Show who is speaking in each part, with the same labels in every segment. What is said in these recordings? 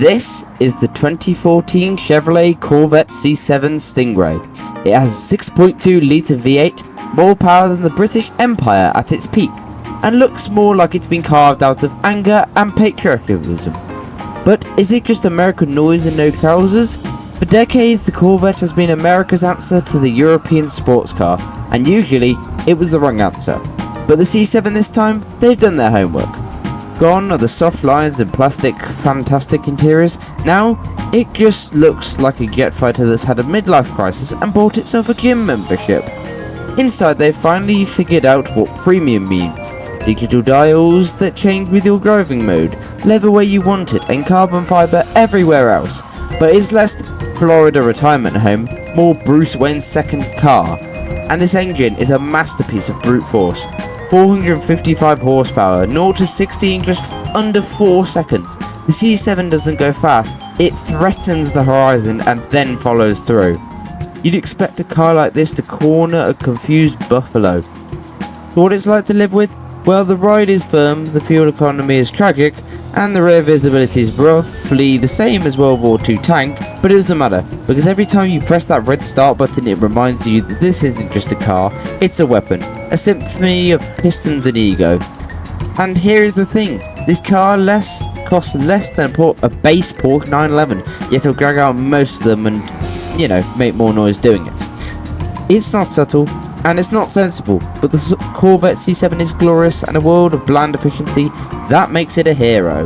Speaker 1: This is the 2014 Chevrolet Corvette C7 Stingray. It has a 6.2 litre V8, more power than the British Empire at its peak, and looks more like it's been carved out of anger and patriotism. But is it just American noise and no trousers? For decades, the Corvette has been America's answer to the European sports car, and usually it was the wrong answer. But the C7 this time, they've done their homework. Gone are the soft lines and plastic fantastic interiors. Now it just looks like a jet fighter that's had a midlife crisis and bought itself a gym membership. Inside they've finally figured out what premium means. Digital dials that change with your driving mode, leather where you want it, and carbon fibre everywhere else. But it's less Florida retirement home, more Bruce Wayne's second car. And this engine is a masterpiece of brute force. 455 horsepower, 0 to 60 in just under 4 seconds. The C7 doesn't go fast, it threatens the horizon and then follows through. You'd expect a car like this to corner a confused buffalo. So what it's like to live with? Well, the ride is firm, the fuel economy is tragic, and the rear visibility is roughly the same as World War II tank, but it doesn't matter, because every time you press that red start button it reminds you that this isn't just a car, it's a weapon, a symphony of pistons and ego. And here is the thing, this car costs less than a base Porsche 911, yet it'll drag out most of them and, make more noise doing it. It's not subtle, and it's not sensible, but the Corvette C7 is glorious, and a world of bland efficiency, that makes it a hero.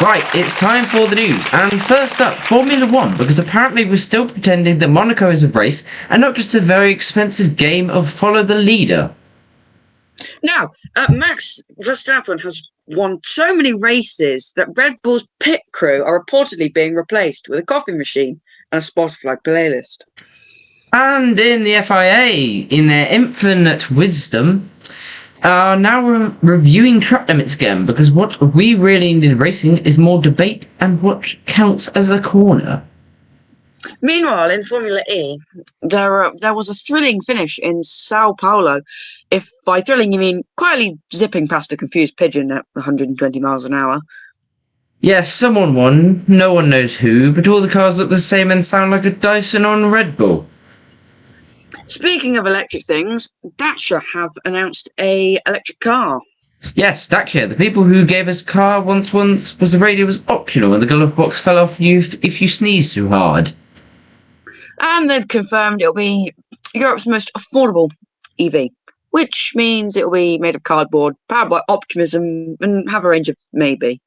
Speaker 2: Right, it's time for the news, and first up, Formula 1, because apparently we're still pretending that Monaco is a race, and not just a very expensive game of follow the leader.
Speaker 3: Now, Max Verstappen has won so many races that Red Bull's pit crew are reportedly being replaced with a coffee machine and a Spotify playlist.
Speaker 2: And in the FIA, in their infinite wisdom, are now reviewing track limits again, because what we really need in racing is more debate and what counts as a corner.
Speaker 3: Meanwhile, in Formula E, there was a thrilling finish in Sao Paulo. If by thrilling you mean quietly zipping past a confused pigeon at 120 miles an hour.
Speaker 2: Yes, someone won, no one knows who, but all the cars look the same and sound like a Dyson on Red Bull.
Speaker 3: Speaking of electric things, Dacia have announced a electric car.
Speaker 2: Yes, Dacia, the people who gave us car once was the radio was optional and the glove box fell off you if you sneeze too hard.
Speaker 3: And they've confirmed it'll be Europe's most affordable EV, which means it'll be made of cardboard, powered by optimism, and have a range of maybe.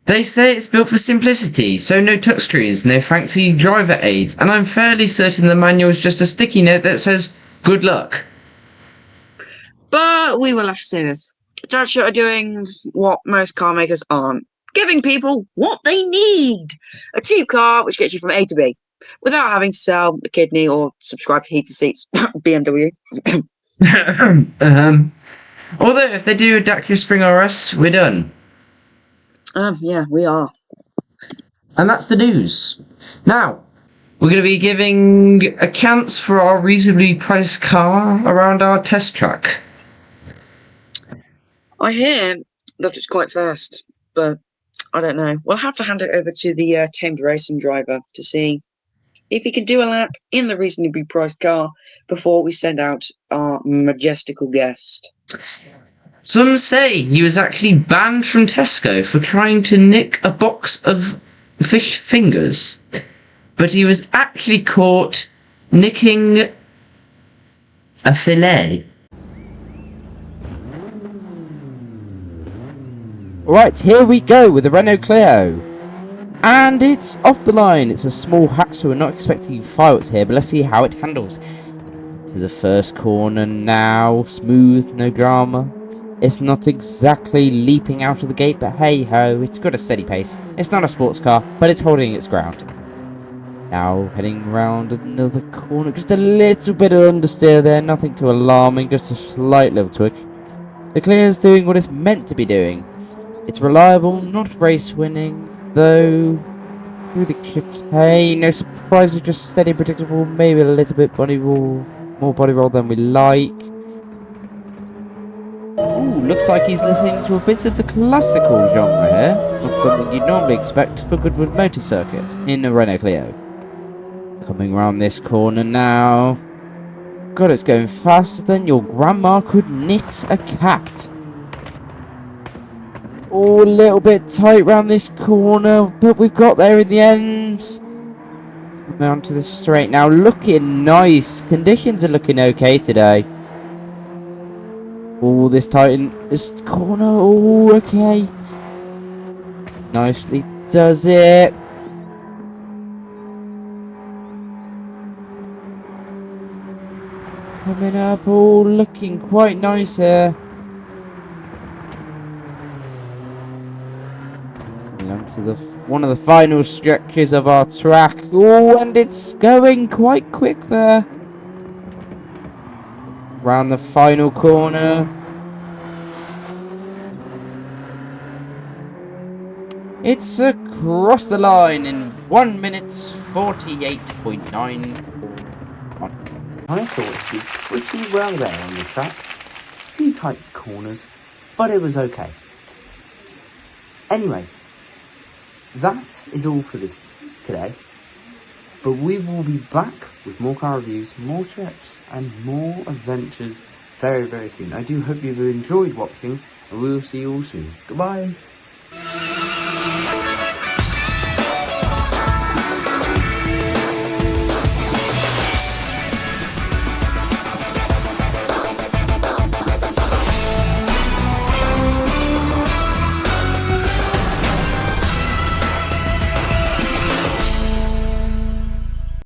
Speaker 2: They say it's built for simplicity, so no touchscreens, no fancy driver aids, and I'm fairly certain the manual is just a sticky note that says, good luck.
Speaker 3: But we will have to say this. Dacia are doing what most car makers aren't. Giving people what they need. A cheap car which gets you from A to B, without having to sell a kidney or subscribe to heated seats. BMW.
Speaker 2: Although, if they do a Dacia Spring RS, we're done.
Speaker 3: Yeah, we are.
Speaker 2: And that's the news. Now, we're going to be giving accounts for our reasonably priced car around our test track.
Speaker 3: I hear that it's quite fast, but I don't know. We'll have to hand it over to the Tamed racing driver to see if he can do a lap in the reasonably priced car before we send out our majestical guest.
Speaker 2: Some say he was actually banned from Tesco for trying to nick a box of fish fingers, but he was actually caught nicking a fillet.
Speaker 1: Right, here we go with the Renault Clio. And it's off the line. It's a small hatch, so we're not expecting fireworks here, but let's see how it handles. To the first corner now. Smooth, no drama. It's not exactly leaping out of the gate, but hey ho, it's got a steady pace. It's not a sports car, but it's holding its ground. Now heading round another corner, just a little bit of understeer there, nothing too alarming, just a slight little twitch. The Clio's doing what it's meant to be doing. It's reliable, not race winning, though through the chicane, no surprises, just steady, predictable, maybe a little bit more body roll than we like. Ooh, looks like he's listening to a bit of the classical genre here. Not something you'd normally expect for Goodwood Motor Circuit in a Renault Clio. Coming round this corner now. God, it's going faster than your grandma could knit a cat. Oh, a little bit tight round this corner, but we've got there in the end. Coming onto the straight now, looking nice. Conditions are looking okay today. Oh, this corner. Oh, okay. Nicely does it. Coming up, oh, looking quite nice here. Coming on to one of the final stretches of our track. Oh, and it's going quite quick there. Round the final corner. It's across the line in 1 minute 48.9.
Speaker 4: I thought it did pretty well there on the track. A few tight corners, but it was okay. Anyway, that is all for this today. But we will be back with more car reviews, more trips, and more adventures very, very soon. I do hope you've enjoyed watching, and we will see you all soon. Goodbye!